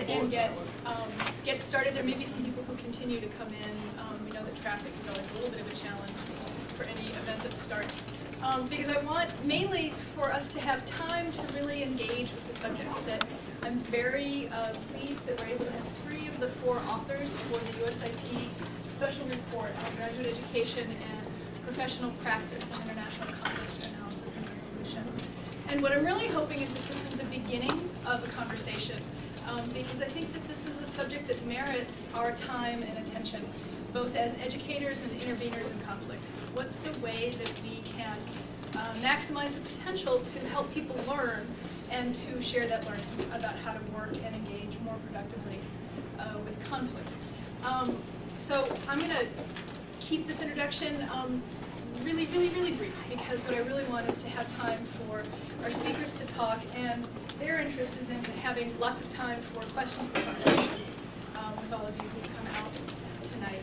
ahead and get started. There may be some people who continue to come in. We know that traffic is always a little bit of a challenge for any event that starts. Because I want mainly for us to have time to really engage with the subject. That I'm very pleased that we're able to have 3 of the 4 authors for the USIP special report on graduate education and professional practice and international conflict analysis and resolution. And what I'm really hoping is that this is the beginning of a conversation, because I think that this is a subject that merits our time and attention, both as educators and interveners in conflict. What's the way that we can maximize the potential to help people learn and to share that learning about how to work and engage more productively with conflict. So I'm going to keep this introduction really brief, because what I really want is to have time for our speakers to talk, and their interest is in having lots of time for questions and conversation with all of you who come out tonight.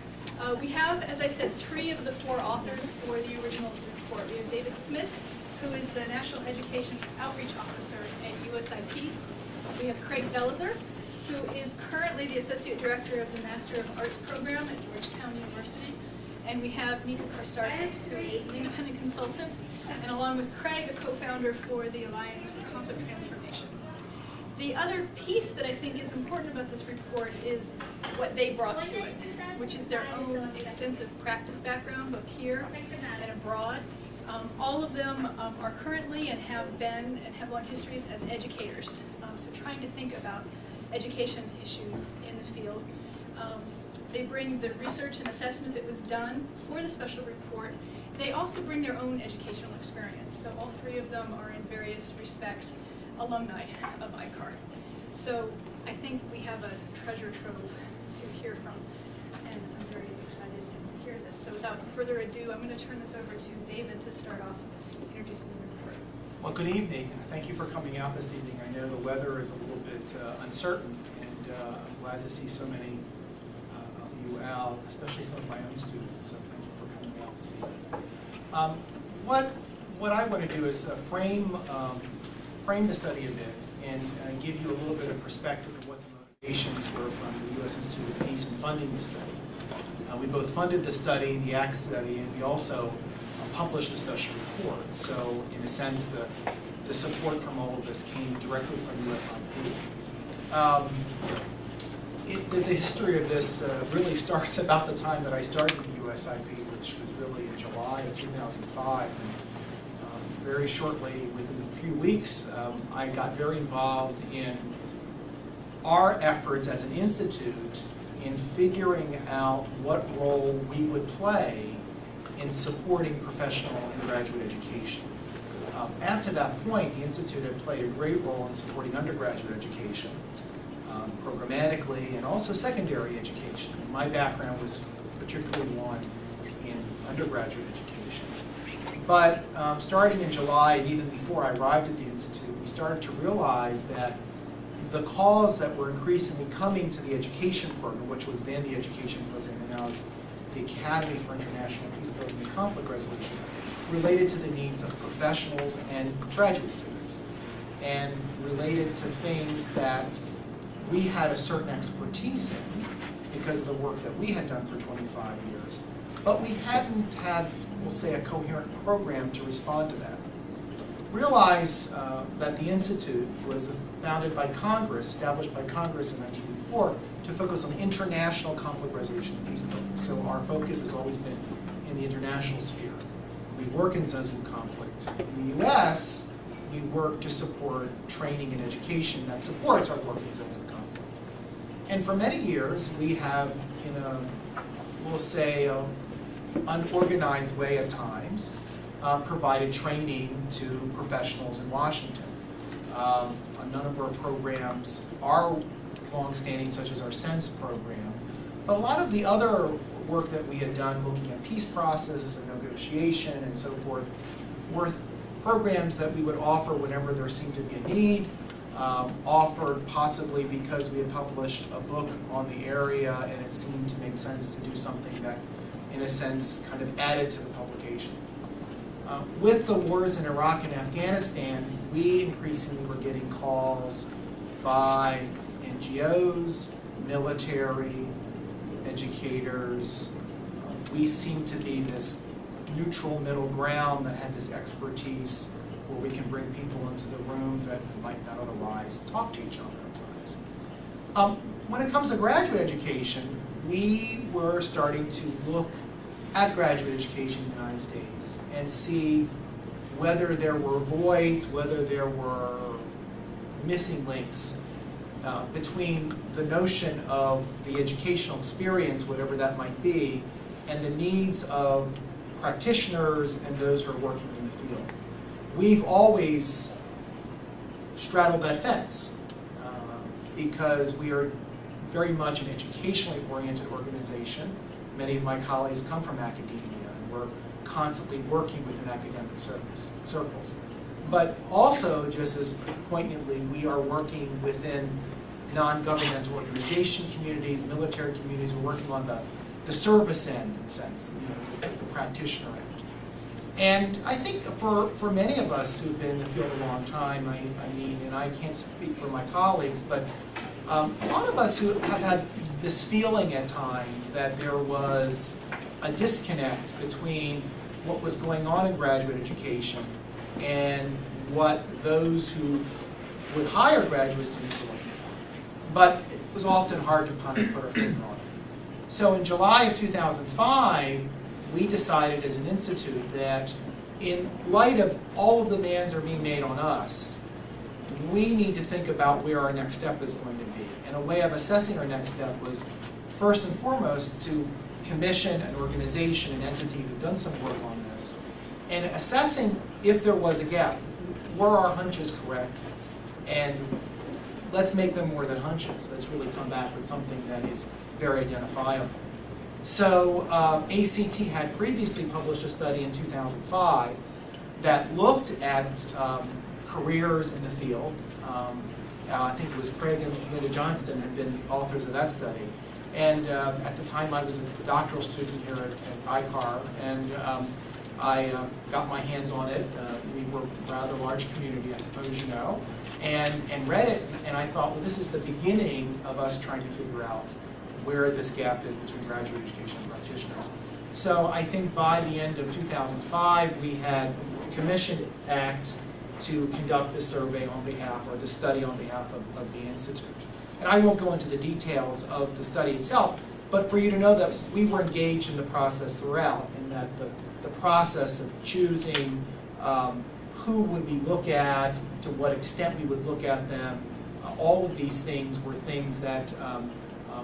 We have, as I said, 3 of the 4 authors for the original report. We have David Smith, who is the National Education Outreach Officer at USIP. We have Craig Zelizer, who is currently the Associate Director of the Master of Arts program at Georgetown University. And we have Nika Carstarphen, who is an independent consultant, and along with Craig, a co-founder for the Alliance for Conflict Transformation. The other piece that I think is important about this report is what they brought to it, which is their own extensive practice background, both here and abroad. All of them are currently and have been and have long histories as educators, so trying to think about education issues in the field. They bring the research and assessment that was done for the special report. They also bring their own educational experience. So all 3 of them are in various respects alumni of ICAR. So I think we have a treasure trove to hear from, and I'm very excited to hear this. So without further ado, I'm going to turn this over to David to start off introducing the report. Well, good evening. Thank you for coming out this evening. I know the weather is a little bit uncertain, and I'm glad to see so many of you out, especially some of my own students. So thank you for coming out this evening. What I want to do is frame the study a bit and give you a little bit of perspective of what the motivations were from the U.S. Institute of Peace in funding the study. We both funded the study, the ACT study, and we also published the special report. So in a sense, the support from all of this came directly from USIP. The history of this really starts about the time that I started at USIP, which was really in July of 2005. And very shortly, within a few weeks, I got very involved in our efforts as an institute in figuring out what role we would play in supporting professional and graduate education. After that point, the Institute had played a great role in supporting undergraduate education, programmatically, and also secondary education. My background was particularly one in undergraduate education. But starting in July, and even before I arrived at the Institute, we started to realize that the calls that were increasingly coming to the education program, which was then the education program and now is the Academy for International Peacebuilding and Conflict Resolution, related to the needs of professionals and graduate students, and related to things that we had a certain expertise in because of the work that we had done for 25 years, but we hadn't had, we'll say, a coherent program to respond to that. Realize that the Institute was founded by Congress, established by Congress in 1984, to focus on international conflict resolution and peacebuilding. So our focus has always been in the international sphere. We work in zones of conflict. In the U.S., we work to support training and education that supports our work in zones of conflict. And for many years, we have, in a, we'll say, unorganized way at times, provided training to professionals in Washington. A number of our programs are long-standing, such as our SENSE program. But a lot of the other work that we had done looking at peace processes and negotiation and so forth were programs that we would offer whenever there seemed to be a need, offered possibly because we had published a book on the area and it seemed to make sense to do something that, in a sense, kind of added to the publication. With the wars in Iraq and Afghanistan, we increasingly were getting calls by and NGOs, military, educators. We seem to be this neutral middle ground that had this expertise where we can bring people into the room that might not otherwise talk to each other at times. When it comes to graduate education, we were starting to look at graduate education in the United States and see whether there were voids, whether there were missing links between the notion of the educational experience, whatever that might be, and the needs of practitioners and those who are working in the field. We've always straddled that fence because we are very much an educationally oriented organization. Many of my colleagues come from academia, and we're constantly working within academic circles. But also, just as poignantly, we are working within non-governmental organization communities, military communities. We're working on the service end, in a sense, the practitioner end. And I think for many of us who've been in the field a long time, I mean, and I can't speak for my colleagues, but a lot of us who have had this feeling at times that there was a disconnect between what was going on in graduate education and what those who would hire graduate students were looking for. But it was often hard to kind of put our finger on it. So in July of 2005, we decided as an institute that in light of all of the demands that are being made on us, we need to think about where our next step is going to be. And a way of assessing our next step was, first and foremost, to commission an organization, an entity that done some work on this, and assessing if there was a gap. Were our hunches correct? And let's make them more than hunches. Let's really come back with something that is very identifiable. So ACT had previously published a study in 2005 that looked at careers in the field. I think it was Craig and Linda Johnston had been the authors of that study. And at the time I was a doctoral student here at ICAR, and I got my hands on it. We were a rather large community, I suppose you know, and read it, and I thought, well, this is the beginning of us trying to figure out where this gap is between graduate education and practitioners. So I think by the end of 2005, we had commissioned ACT to conduct this survey on behalf, or this study on behalf of the Institute. And I won't go into the details of the study itself, but for you to know that we were engaged in the process throughout, and that the process of choosing who would we look at, to what extent we would look at them, all of these things were things that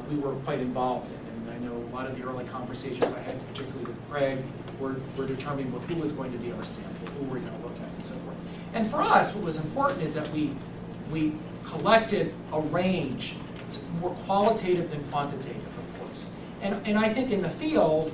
we were quite involved in. And I know a lot of the early conversations I had, particularly with Craig, were determining well, who was going to be our sample, who we're going to look at, and so forth. And for us, what was important is that we collected a range, more qualitative than quantitative, of course. And I think in the field,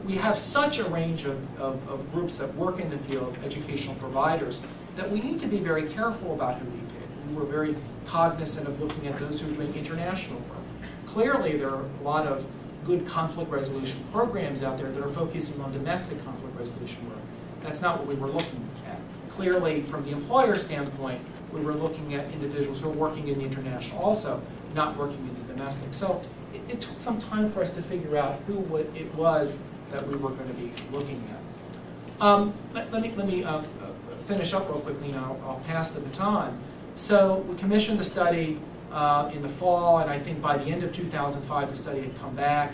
we have such a range of groups that work in the field, educational providers, that we need to be very careful about who we pick. We were very cognizant of looking at those who are doing international work. Clearly, there are a lot of good conflict resolution programs out there that are focusing on domestic conflict resolution work. That's not what we were looking at. Clearly, from the employer standpoint, we were looking at individuals who are working in the international also, not working in the domestic. So it took some time for us to figure out who it was that we were going to be looking at. Let me finish up real quickly, and I'll pass the baton. So we commissioned the study in the fall, and I think by the end of 2005, the study had come back.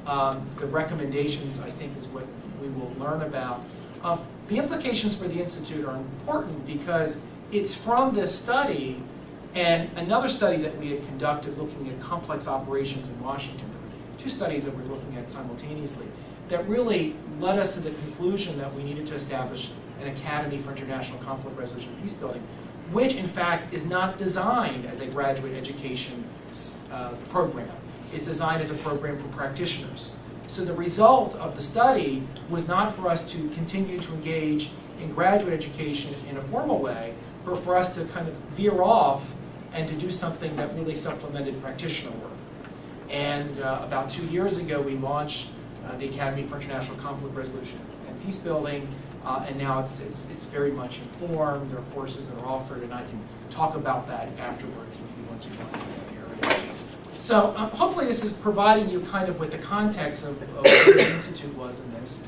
The recommendations, I think, is what we will learn about. The implications for the Institute are important because it's from this study and another study that we had conducted looking at complex operations in Washington, two studies that we're looking at simultaneously, that really led us to the conclusion that we needed to establish an Academy for International Conflict Resolution and Peace Building, which in fact is not designed as a graduate education program. It's designed as a program for practitioners. So the result of the study was not for us to continue to engage in graduate education in a formal way, but for us to kind of veer off and to do something that really supplemented practitioner work. And about 2 years ago, we launched the Academy for International Conflict Resolution and Peace Building, and now it's very much informed. There are courses that are offered, and I can talk about that afterwards if you want to. So hopefully this is providing you kind of with the context of where the Institute was in this.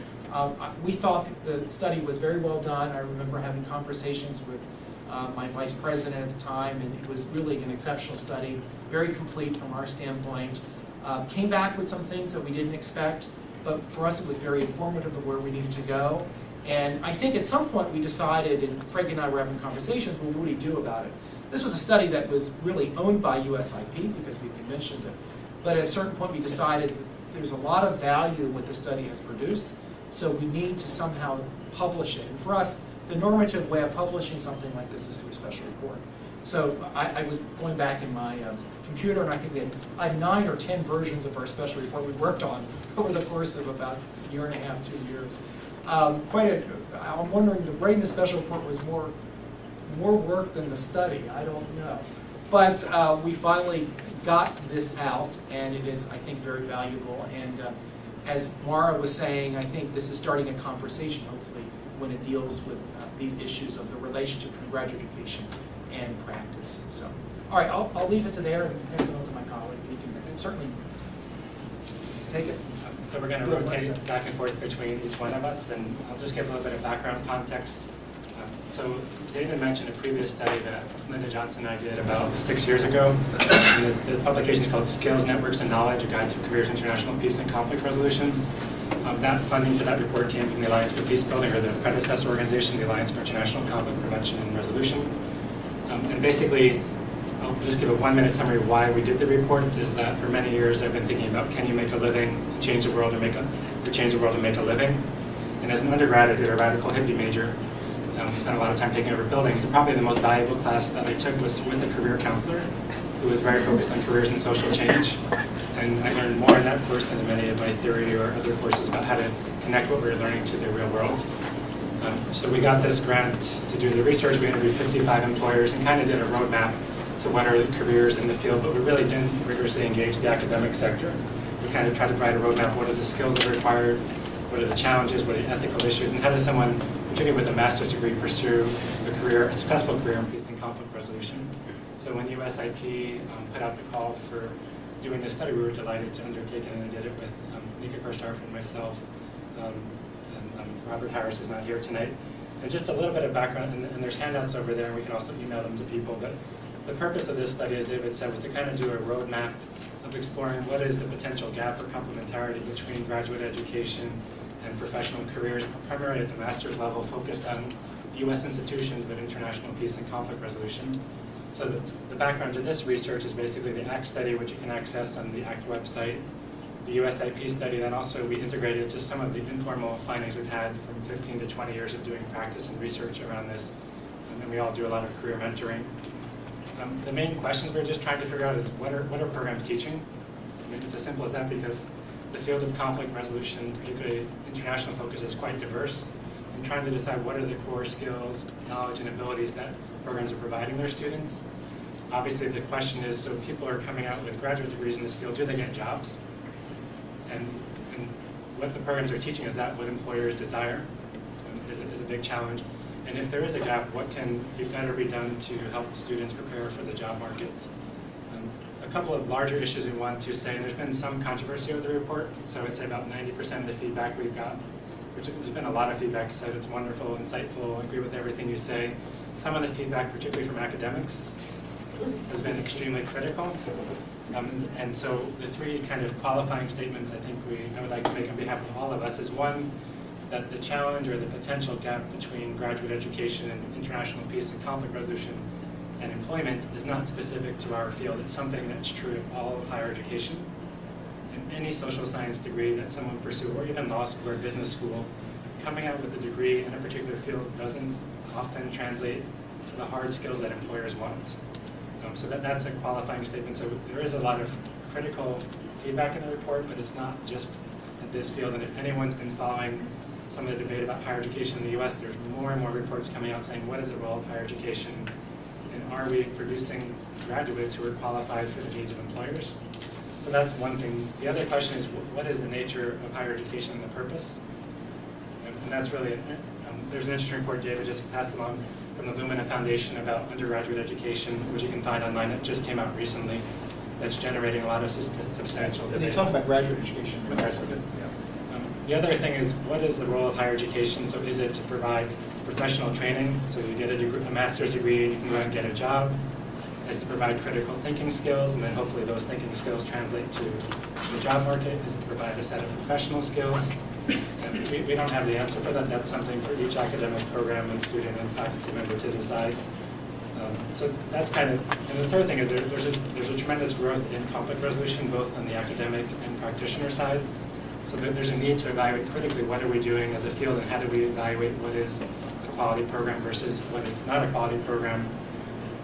We thought that the study was very well done. I remember having conversations with my vice president at the time, and it was really an exceptional study, very complete from our standpoint. Came back with some things that we didn't expect, but for us it was very informative of where we needed to go. And I think at some point we decided, and Craig and I were having conversations, well, what do we do about it? This was a study that was really owned by USIP because we commissioned it. But at a certain point we decided there's a lot of value in what the study has produced, so we need to somehow publish it. And for us, the normative way of publishing something like this is through a special report. So I was going back in my computer, and I think I had 9 or 10 versions of our special report we worked on over the course of about a year and a half, 2 years. I'm wondering, the writing the special report was more work than the study. I don't know. But we finally got this out, and it is, I think, very valuable. And as Mara was saying, I think this is starting a conversation, hopefully, when it deals with these issues of the relationship between graduate education and practice. So, all right, I'll leave it to there and pass it on to my colleague. He can certainly take it. So we're going to rotate back and forth between each one of us, and I'll just give a little bit of background context. So David mentioned a previous study that Linda Johnson and I did about 6 years ago. And the publication is called Skills, Networks, and Knowledge, A Guide to Careers, International Peace, and Conflict Resolution. That funding for that report came from the Alliance for Peace Building, or the predecessor organization, the Alliance for International Conflict Prevention and Resolution. And basically, I'll just give a 1-minute summary of why we did the report. Is that for many years I've been thinking about, can you make a living, change the world, or change the world and make a living? And as an undergrad, I did a radical hippie major. Spent a lot of time taking over buildings. And probably the most valuable class that I took was with a career counselor who was very focused on careers and social change. And I learned more in that course than in many of my theory or other courses about how to connect what we were learning to the real world. So we got this grant to do the research. We interviewed 55 employers and kind of did a roadmap to what are the careers in the field, but we really didn't rigorously engage the academic sector. We kind of tried to provide a roadmap. What are the skills that are required? What are the challenges? What are the ethical issues? And how does someone, particularly with a master's degree, pursue a successful career in peace and conflict resolution? So when USIP put out the call for doing this study, we were delighted to undertake it, and I did it with Nika Carstarphen, myself, and Robert Harris, who's not here tonight. And just a little bit of background, and there's handouts over there, and we can also email them to people. But the purpose of this study, as David said, was to kind of do a roadmap of exploring what is the potential gap or complementarity between graduate education and professional careers, primarily at the master's level, focused on U.S. institutions, but international peace and conflict resolution. So the background to this research is basically the ACT study, which you can access on the ACT website, the USIP study, then also we integrated just some of the informal findings we've had from 15 to 20 years of doing practice and research around this, and we all do a lot of career mentoring. The main questions we're just trying to figure out is what are programs teaching? I mean, it's as simple as that, because the field of conflict resolution, particularly international focus, is quite diverse. And trying to decide what are the core skills, knowledge, and abilities that programs are providing their students. Obviously, the question is, so people are coming out with graduate degrees in this field, do they get jobs? And what the programs are teaching, is that what employers desire? Is a big challenge. And if there is a gap, what can better be done to help students prepare for the job market? A couple of larger issues we want to say, and there's been some controversy over the report, so I'd say about 90% of the feedback we've got, which there's been a lot of feedback, said it's wonderful, insightful, I agree with everything you say. Some of the feedback, particularly from academics, has been extremely critical. And so the 3 kind of qualifying statements I think I would like to make on behalf of all of us is, one, that the challenge or the potential gap between graduate education and international peace and conflict resolution and employment is not specific to our field. It's something that's true of all of higher education. In any social science degree that someone pursues, or even law school or business school, coming out with a degree in a particular field doesn't often translate to the hard skills that employers want. So that's a qualifying statement. So there is a lot of critical feedback in the report, but it's not just in this field. And if anyone's been following some of the debate about higher education in the US, there's more and more reports coming out saying, what is the role of higher education? And are we producing graduates who are qualified for the needs of employers? So that's one thing. The other question is, what is the nature of higher education and the purpose? And that's really, there's an interesting report David just passed along from the Lumina Foundation about undergraduate education, which you can find online. It just came out recently. that's generating a lot of substantial And they debate. talk about graduate education. With rest of it. The other thing is, what is the role of higher education? So is it to provide professional training, so you get a master's degree and you can go out and get a job? Is to provide critical thinking skills, and then hopefully those thinking skills translate to the job market? Is to provide a set of professional skills? And we don't have the answer for that. That's something for each academic program and student and faculty member to decide. So that's kind of, and the third thing is there's a tremendous growth in conflict resolution, both on the academic and practitioner side. So there's a need to evaluate critically what are we doing as a field, and how do we evaluate what is a quality program versus what is not a quality program.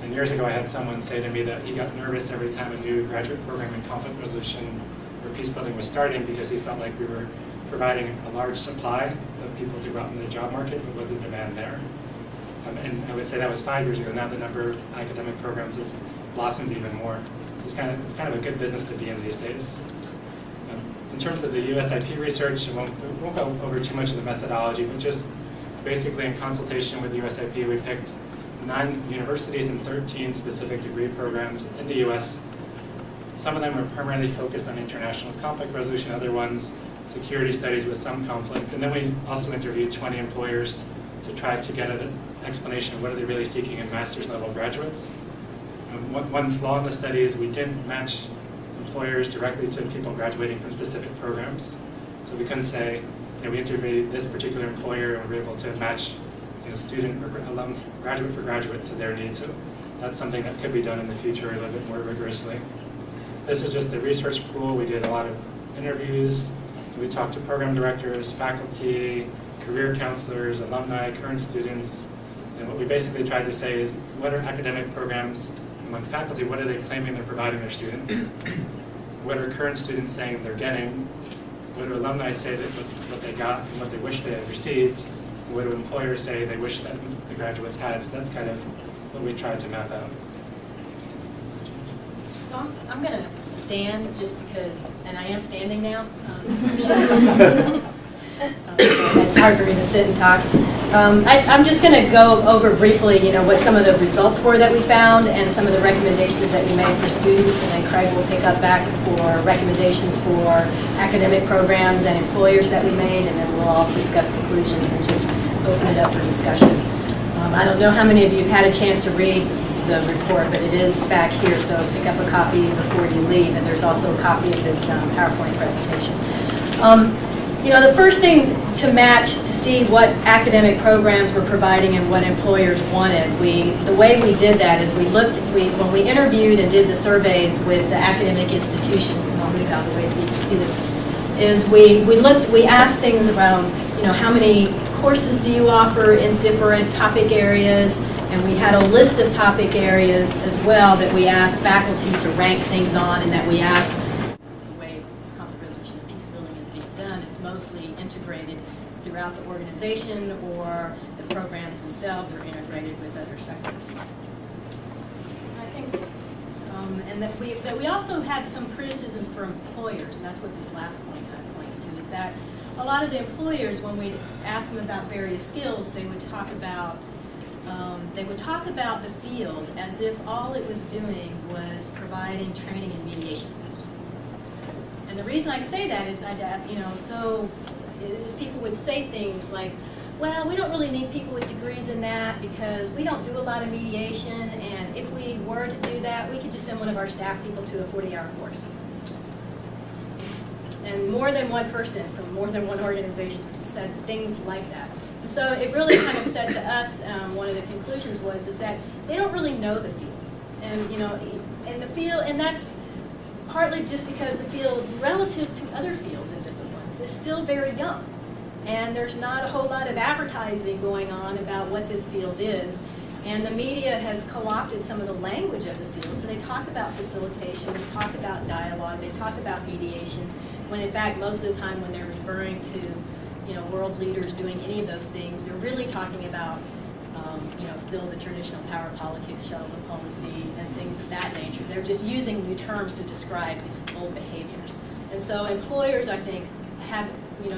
And years ago I had someone say to me that he got nervous every time a new graduate program in conflict resolution or peace building was starting, because he felt like we were providing a large supply of people to go out in the job market, but was the demand there? And I would say that was 5 years ago. Now the number of academic programs has blossomed even more. So it's kind of a good business to be in these days. In terms of the USIP research, we won't go over too much of the methodology, but just basically in consultation with USIP, we picked 9 universities and 13 specific degree programs in the U.S. Some of them were primarily focused on international conflict resolution, other ones security studies with some conflict. And then we also interviewed 20 employers to try to get an explanation of what are they really seeking in master's level graduates. One flaw in the study is we didn't match employers directly to people graduating from specific programs. So we couldn't say, we interviewed this particular employer and we were able to match student or alum, graduate for graduate to their needs. So that's something that could be done in the future a little bit more rigorously. This is just the research pool. We did a lot of interviews. We talked to program directors, faculty, career counselors, alumni, current students. And what we basically tried to say is, what are academic programs among faculty? What are they claiming they're providing their students? What are current students saying they're getting? What do alumni say that what they got and what they wish they had received? What do employers say they wish that the graduates had? So that's kind of what we tried to map out. So I'm going to stand just because, and I am standing now. It's hard for me to sit and talk. I'm just going to go over briefly, what some of the results were that we found and some of the recommendations that we made for students, and then Craig will pick up back for recommendations for academic programs and employers that we made, and then we'll all discuss conclusions and just open it up for discussion. I don't know how many of you have had a chance to read the report, but it is back here, so pick up a copy before you leave, and there's also a copy of this PowerPoint presentation. The first thing to match to see what academic programs were providing and what employers wanted, the way we did that is when we interviewed and did the surveys with the academic institutions, and I'll move out of the way so you can see this, is we asked things around, how many courses do you offer in different topic areas, and we had a list of topic areas as well that we asked faculty to rank things on, and that we asked the way conflict resolution and peace building is being done is mostly integrated throughout the organization, or the programs themselves are integrated with other sectors. And I think, and that we also had some criticisms for employers, and that's what this last point kind of points to, is that a lot of the employers, when we asked them about various skills, they would talk about the field as if all it was doing was providing training and mediation. And the reason I say that is, people would say things like, well, we don't really need people with degrees in that because we don't do a lot of mediation, and if we were to do that, we could just send one of our staff people to a 40-hour course. And more than one person from more than one organization said things like that. And so it really kind of said to us, one of the conclusions is that they don't really know the field. And the field, and that's partly just because the field, relative to other fields and disciplines, is still very young. And there's not a whole lot of advertising going on about what this field is. And the media has co-opted some of the language of the field. So they talk about facilitation, they talk about dialogue, they talk about mediation, when in fact most of the time when they're referring to world leaders doing any of those things, they're really talking about still the traditional power politics, shuttle diplomacy, and things of that nature. They're just using new terms to describe old behaviors. And so employers, I think,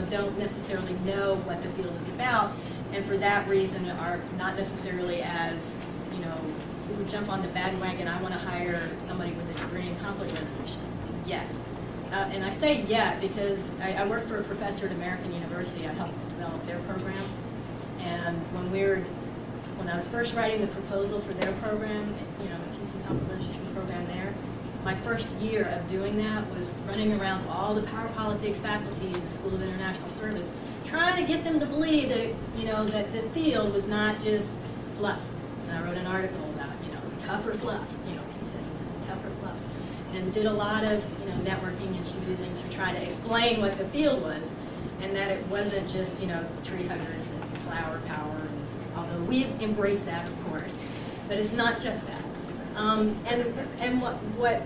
don't necessarily know what the field is about, and for that reason are not necessarily as, who jump on the bandwagon, I want to hire somebody with a degree in conflict conflict resolution yet. And I say yet because I work for a professor at American University. I helped develop their program. And when I was first writing the proposal for their program, the Peace and Conflict Resolution program there, my first year of doing that was running around to all the power politics faculty in the School of International Service, trying to get them to believe that, that the field was not just fluff. And I wrote an article about, tougher fluff, peace studies is a tougher fluff. And did a lot of, networking and schmoozing to try to explain what the field was, and that it wasn't just, tree huggers and flower power, and, although we embrace that, of course, but it's not just that. And what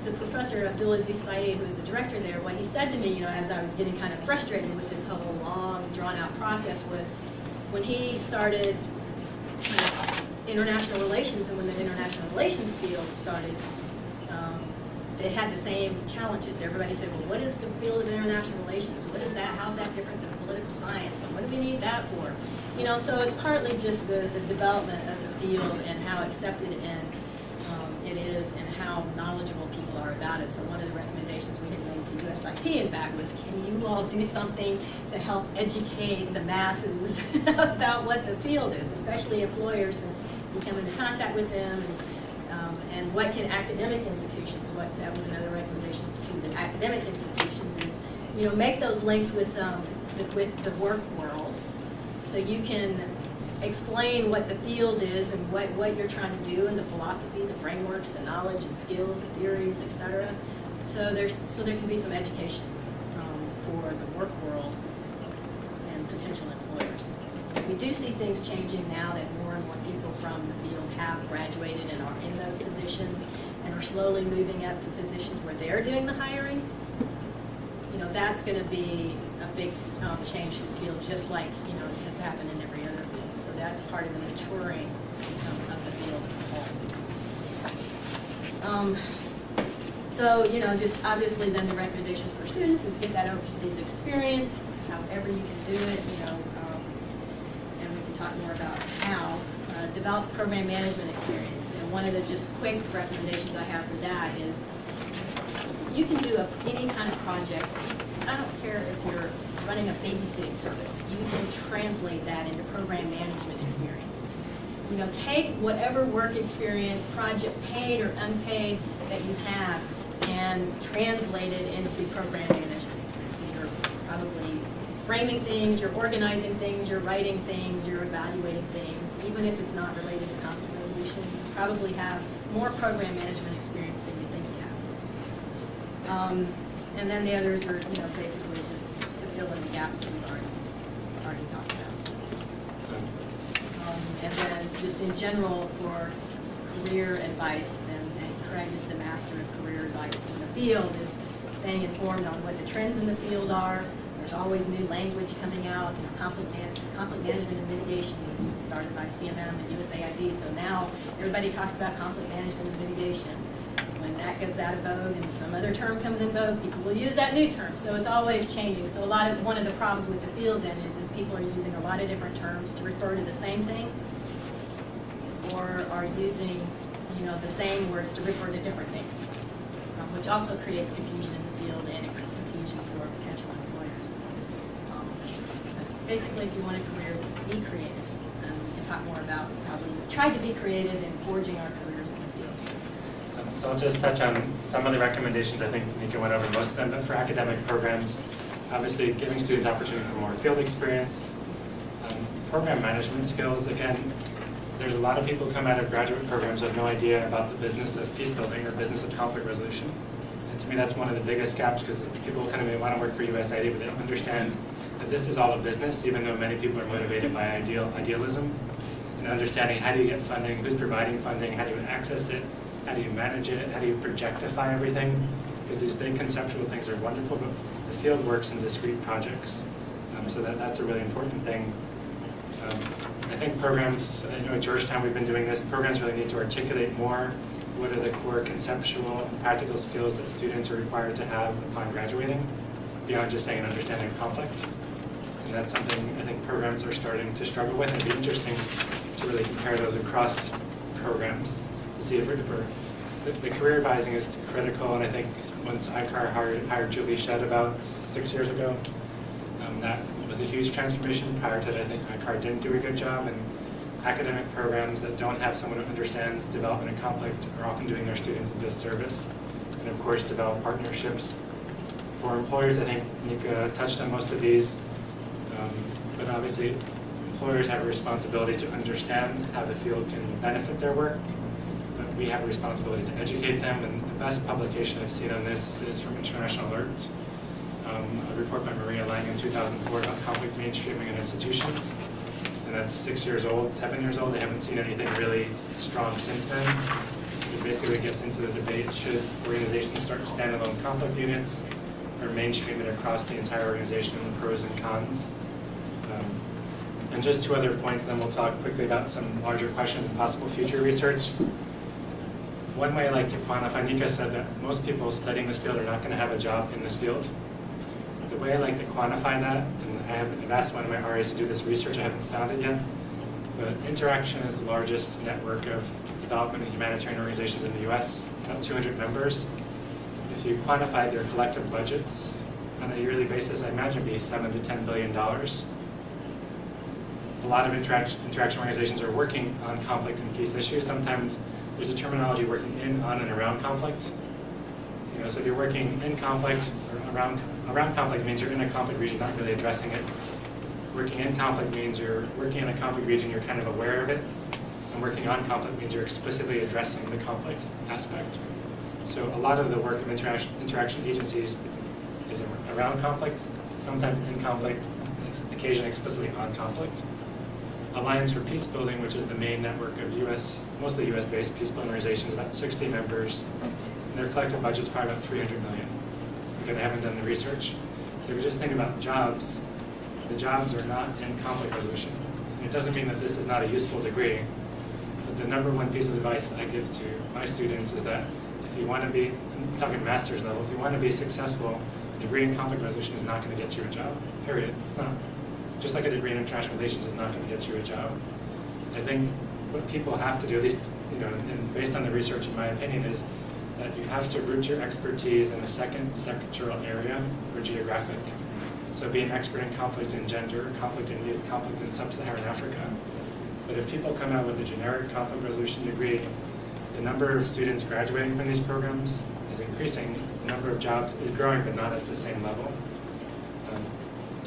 the professor, Abdulaziz Saeed, who was the director there, what he said to me, as I was getting kind of frustrated with this whole long, drawn-out process was when he started international relations, and when the international relations field started, they had the same challenges. Everybody said, well, what is the field of international relations? What is that? How's that different than political science? And what do we need that for? So it's partly just the development of the field and how accepted it is and how knowledgeable people are about it. So one of the recommendations we had made to USIP, in fact, was can you all do something to help educate the masses about what the field is, especially employers, since you come into contact with them, and what can academic institutions, that was another recommendation to the academic institutions is, make those links with the work world, so you can explain what the field is and what you're trying to do, and the philosophy, the frameworks, the knowledge, the skills, the theories, etc. So there can be some education for the work world and potential employers. We do see things changing now that more and more people from the field have graduated and are in those positions and are slowly moving up to positions where they're doing the hiring. That's going to be a big change to the field, just like, has happened in every other field. So that's part of the maturing of the field as a whole. So, just obviously then the recommendations for students is get that overseas experience, however you can do it, and we can talk more about how. Develop program management experience. And one of the just quick recommendations I have for that is you can do any kind of project. I don't care if you're running a babysitting service. You can translate that into program management experience. Take whatever work experience, project paid or unpaid, that you have and translate it into program management experience. You're probably framing things, you're organizing things, you're writing things, you're evaluating things. Even if it's not related to conflict resolution, you probably have more program management experience than you think you have. And then the others are, basically just to fill in the gaps that we've already talked about. And then just in general for career advice, and Craig is the master of career advice in the field, is staying informed on what the trends in the field are. There's always new language coming out. Conflict management and mitigation was started by CMM and USAID, so now everybody talks about conflict management and mitigation. When that goes out of vogue and some other term comes in vogue, people will use that new term. So it's always changing. So one of the problems with the field then is people are using a lot of different terms to refer to the same thing, or are using the same words to refer to different things, which also creates confusion in the field and confusion for potential employers. Basically, if you want a career, be creative. We can talk more about how we tried to be creative in forging our careers in the field. So I'll just touch on some of the recommendations. I think Nika went over most of them, but for academic programs, obviously giving students opportunity for more field experience, program management skills. Again, there's a lot of people come out of graduate programs who have no idea about the business of peace building or business of conflict resolution. And to me, that's one of the biggest gaps, because people kind of may want to work for USID, but they don't understand that this is all a business, even though many people are motivated by idealism. And understanding how do you get funding, who's providing funding, how do you access it, how do you manage it, how do you projectify everything? Because these big conceptual things are wonderful, but the field works in discrete projects. So that's a really important thing. I think programs, at Georgetown we've been doing this, programs really need to articulate more what are the core conceptual and practical skills that students are required to have upon graduating, beyond just saying an understanding of conflict. And that's something I think programs are starting to struggle with. It'd be interesting to really compare those across programs to see if we're the career advising is critical, and I think once ICAR hired Julie Shedd about 6 years ago, that was a huge transformation. Prior to that, I think ICAR didn't do a good job, and academic programs that don't have someone who understands development and conflict are often doing their students a disservice. And of course, develop partnerships. For employers, I think Nika touched on most of these, but obviously employers have a responsibility to understand how the field can benefit their work, but we have a responsibility to educate them, and the best publication I've seen on this is from International Alert, a report by Maria Lang in 2004 about conflict mainstreaming in institutions, and that's 6 years old, 7 years old. They haven't seen anything really strong since then. It basically gets into the debate, should organizations start standalone conflict units or mainstream it across the entire organization, and the pros and cons. And just two other points, then we'll talk quickly about some larger questions and possible future research. One way I like to quantify, Nika said that most people studying this field are not going to have a job in this field. The way I like to quantify that, and I've asked one of my RAs to do this research, I haven't found it yet, but Interaction is the largest network of development and humanitarian organizations in the US, about 200 members. If you quantify their collective budgets on a yearly basis, I imagine it'd be $7 to $10 billion. A lot of interaction organizations are working on conflict and peace issues. Sometimes there's a terminology working in, on, and around conflict. So if you're working in conflict or around conflict means you're in a conflict region, not really addressing it. Working in conflict means you're working in a conflict region, you're kind of aware of it. And working on conflict means you're explicitly addressing the conflict aspect. So a lot of the work of interaction agencies is around conflict, sometimes in conflict, occasionally explicitly on conflict. Alliance for Peace Building, which is the main network of mostly US-based peace building organizations, about 60 members. And their collective budget is probably about $300 million. Because they haven't done the research. So if you just think about jobs, the jobs are not in conflict resolution. And it doesn't mean that this is not a useful degree, but the number one piece of advice I give to my students is that if you want to be, I'm talking master's level, if you want to be successful, a degree in conflict resolution is not going to get you a job, period. It's not. Just like a degree in international relations is not going to get you a job. I think what people have to do, at least, and based on the research, in my opinion, is that you have to root your expertise in a second sectoral area or geographic. So be an expert in conflict in gender, conflict in youth, conflict in sub-Saharan Africa. But if people come out with a generic conflict resolution degree, the number of students graduating from these programs is increasing. The number of jobs is growing, but not at the same level.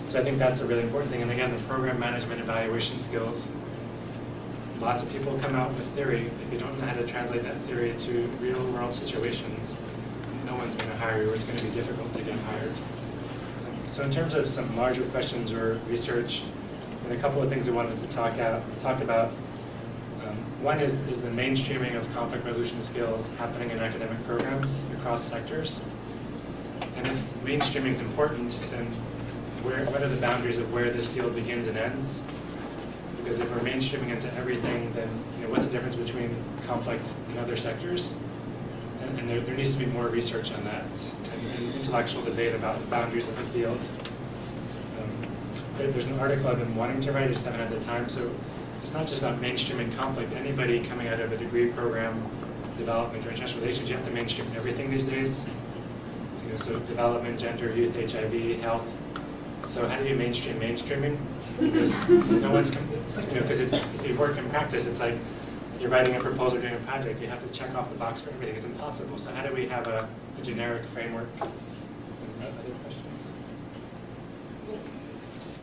So I think that's a really important thing. And again, the program management evaluation skills. Lots of people come out with theory. If you don't know how to translate that theory to real world situations, no one's going to hire you, or it's going to be difficult to get hired. So in terms of some larger questions or research, and a couple of things we wanted to talk about. One is the mainstreaming of conflict resolution skills happening in academic programs across sectors. And if mainstreaming is important, then what are the boundaries of where this field begins and ends? Because if we're mainstreaming into everything, then what's the difference between conflict and other sectors? And there needs to be more research on that, and intellectual debate about the boundaries of the field. There's an article I've been wanting to write, I just haven't had the time. So it's not just about mainstreaming conflict. Anybody coming out of a degree program, development, or international relations, you have to mainstream everything these days. So development, gender, youth, HIV, health. So how do you mainstream mainstreaming? Because no one's, because if you work in practice, it's like you're writing a proposal, doing a project, you have to check off the box for everything. It's impossible. So how do we have a generic framework